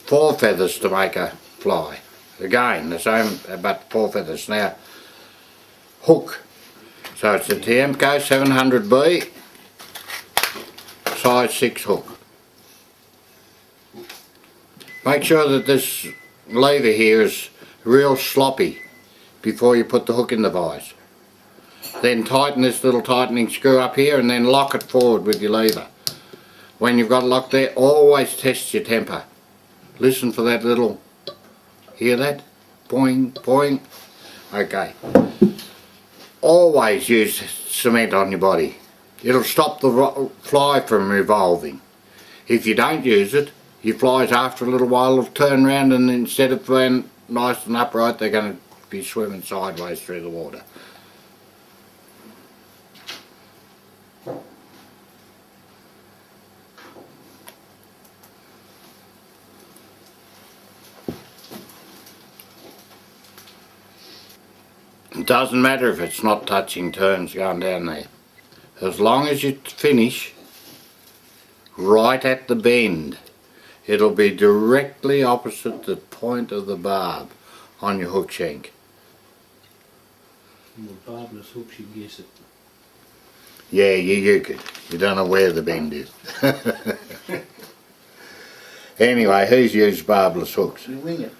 4 feathers to make a fly. Again, the same, but 4 feathers. Now, hook. So it's a Tiemco 700B, size 6 hook. Make sure that this lever here is real sloppy before you put the hook in the vise. Then tighten this little tightening screw up here and then lock it forward with your lever. When you've got it locked there, always test your temper. Listen for that little, hear that? Boing, boing. Okay. Always use cement on your body. It'll stop the fly from revolving. If you don't use it, your flies after a little while will turn around, and instead of being nice and upright, they're going to be swimming sideways through the water. It doesn't matter if it's not touching turns going down there. As long as you finish right at the bend, it'll be directly opposite the point of the barb on your hook shank. Well, barbless hooks, you guess it. Yeah, you could. You don't know where the bend is. Anyway, who's used barbless hooks? You wing it.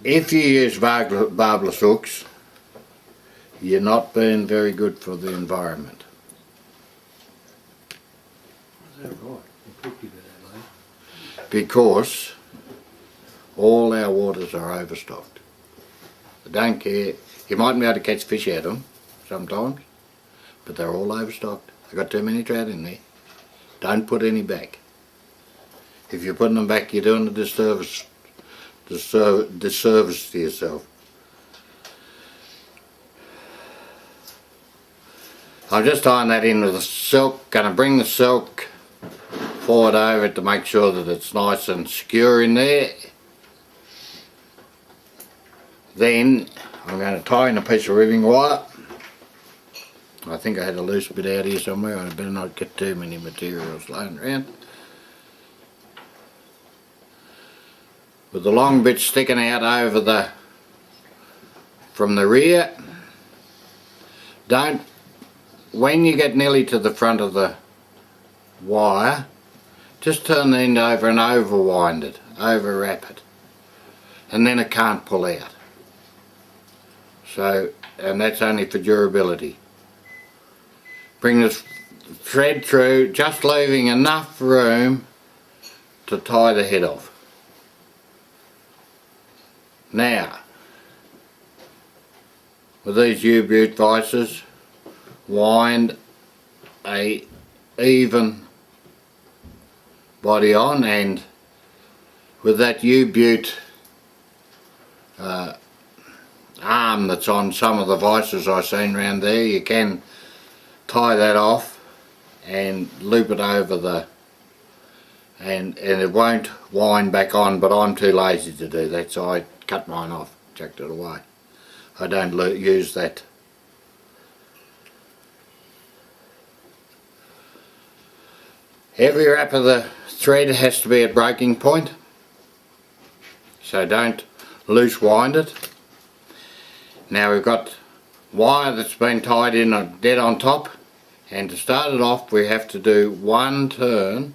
If you use barbless hooks, you're not being very good for the environment. Is that right? We'll talk to you about that later. Because all our waters are overstocked. I don't care. You might be able to catch fish out of them sometimes, but they're all overstocked. I've got too many trout in there. Don't put any back. If you're putting them back, you're doing a disservice to yourself. I'm just tying that in with the silk. Going to bring the silk forward over it to make sure that it's nice and secure in there. Then I'm going to tie in a piece of ribbing wire. I think I had a loose bit out here somewhere. I better not get too many materials laying around. With the long bit sticking out over from the rear. When you get nearly to the front of the wire, just turn the end over and overwind it, overwrap it, and then it can't pull out. So, and that's only for durability. Bring this thread through, just leaving enough room to tie the head off. Now, with these U-butte vices, wind a even body on, and with that U-butte arm that's on some of the vices I've seen around there, you can tie that off and loop it over the, and it won't wind back on, but I'm too lazy to do that, so I cut mine off, chucked it away. I don't use that. Every wrap of the thread has to be at breaking point, so don't loose wind it. Now we've got wire that's been tied in dead on top, and to start it off we have to do one turn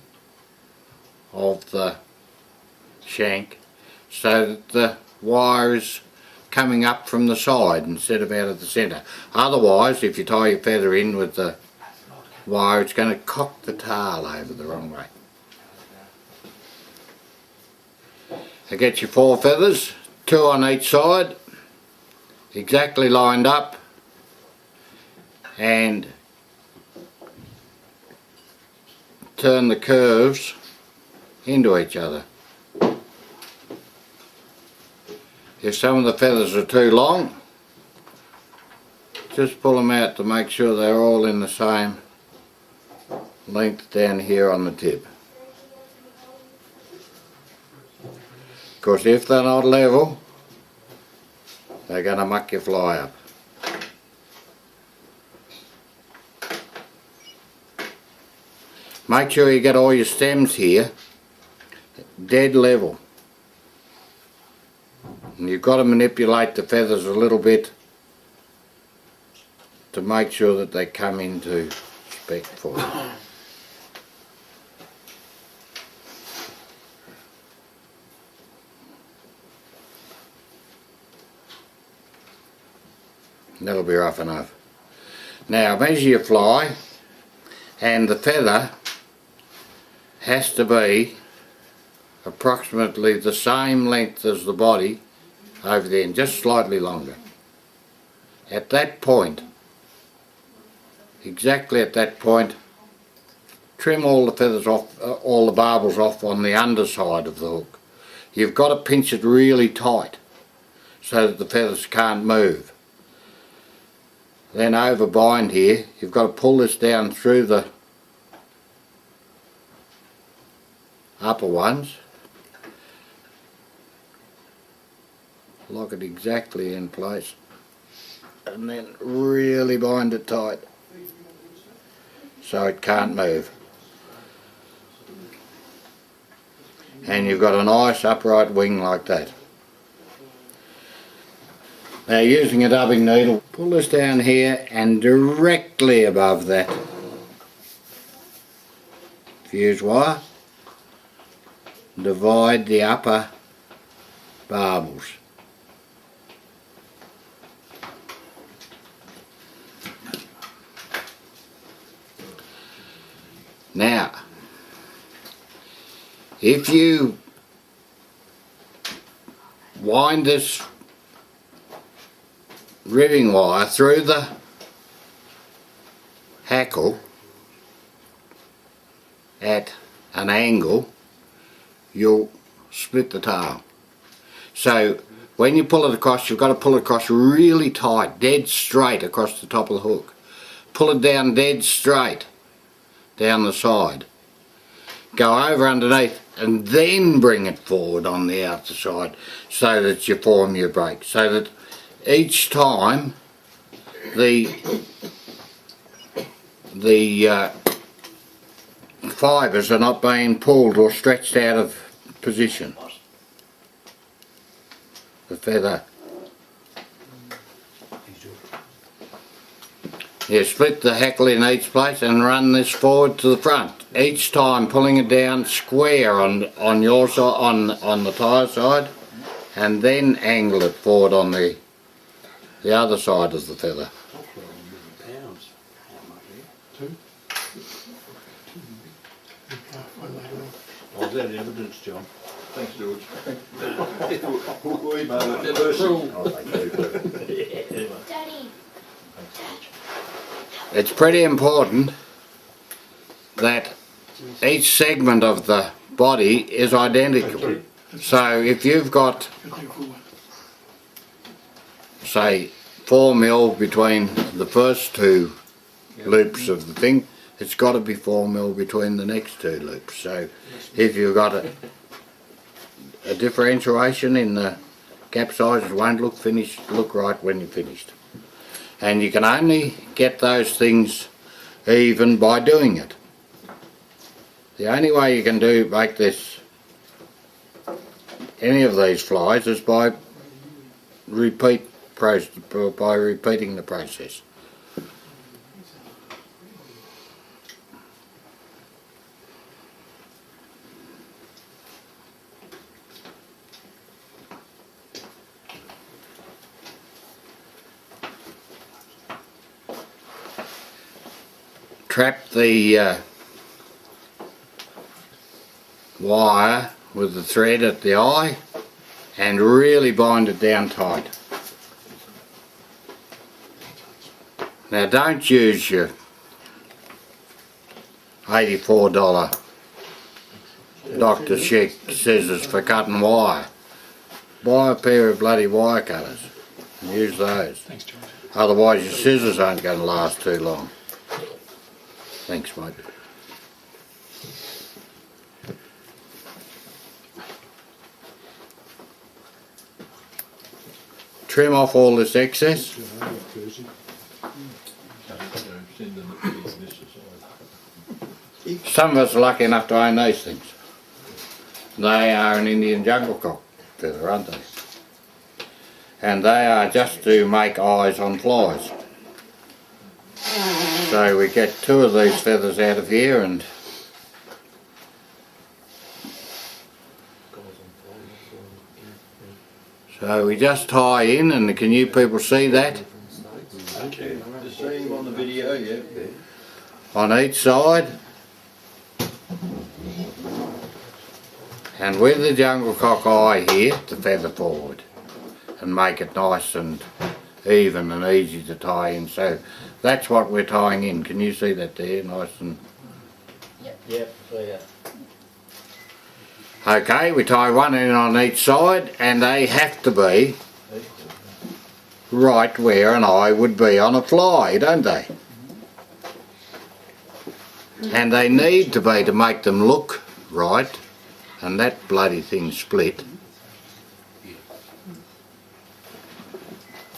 of the shank so that the wire is coming up from the side instead of out of the centre. Otherwise, if you tie your feather in with the wire, it's going to cock the tail over the wrong way. So get your 4 feathers, 2 on each side, exactly lined up, and turn the curves into each other. If some of the feathers are too long, just pull them out to make sure they're all in the same length down here on the tip. Of course, if they're not level, they're going to muck your fly up. Make sure you get all your stems here dead level. And you've got to manipulate the feathers a little bit to make sure that they come into spec for you. That'll be rough enough. Now measure your fly, and the feather has to be approximately the same length as the body over the end, just slightly longer. At that point, exactly at that point, trim all the feathers off, all the barbels off on the underside of the hook. You've got to pinch it really tight so that the feathers can't move. Then over bind here, you've got to pull this down through the upper ones, lock it exactly in place, and then really bind it tight so it can't move. And you've got a nice upright wing like that. Now using a dubbing needle, pull this down here and directly above that fuse wire, divide the upper barbels. Now, if you wind this ribbing wire through the hackle at an angle, you'll split the tail. So when you pull it across, you've got to pull it across really tight, dead straight across the top of the hook. Pull it down dead straight down the side. Go over underneath and then bring it forward on the outer side so that you form your break. So that each time the fibres are not being pulled or stretched out of position. The feather. You split the hackle in each place and run this forward to the front. Each time pulling it down square on your side, on the tyre side, and then angle it forward on the other side of the feather. Oh, is that evidence, John? Thanks, George. It's pretty important that each segment of the body is identical. So if you've got, say, 4 mil between the first two loops of the thing, it's got to be 4 mil between the next two loops. So if you've got a differentiation in the gap size, it won't look right when you're finished. And you can only get those things even by doing it. The only way you can make any of these flies is by repeating the process. Trap the wire with the thread at the eye and really bind it down tight. Now don't use your $84 Dr. Schick scissors for cutting wire. Buy a pair of bloody wire cutters and use those. Thanks, George. Otherwise your scissors aren't going to last too long. Thanks, mate. Trim off all this excess. Some of us are lucky enough to own these things. They are an Indian jungle cock feather, aren't they? And they are just to make eyes on flies. So we get 2 of these feathers out of here, and so we just tie in, and can you people see that? Just seeing him on the video, yeah. On each side. And with the jungle cock eye here to feather forward and make it nice and even and easy to tie in. So that's what we're tying in. Can you see that there? Nice and... Yep, yeah. Okay, we tie one in on each side, and they have to be right where an eye would be on a fly, don't they? And they need to be to make them look right, and that bloody thing split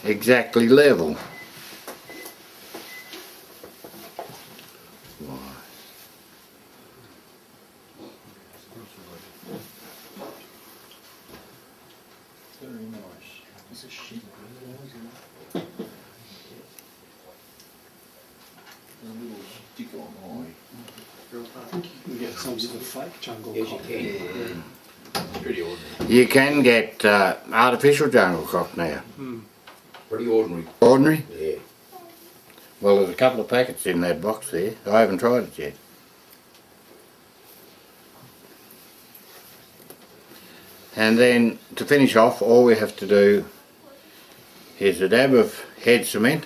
exactly level. Very nice. It's a sheep. A little stick-on eye. You get some sort of fake jungle Yes, you cock. can. Yeah. It's pretty ordinary. You can get artificial jungle cock now. Pretty ordinary. Ordinary? Yeah. Well, there's a couple of packets in that box there. I haven't tried it yet. And then to finish off, all we have to do is a dab of head cement.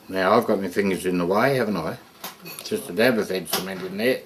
Now I've got my fingers in the way, haven't I? Just a dab of head cement in there.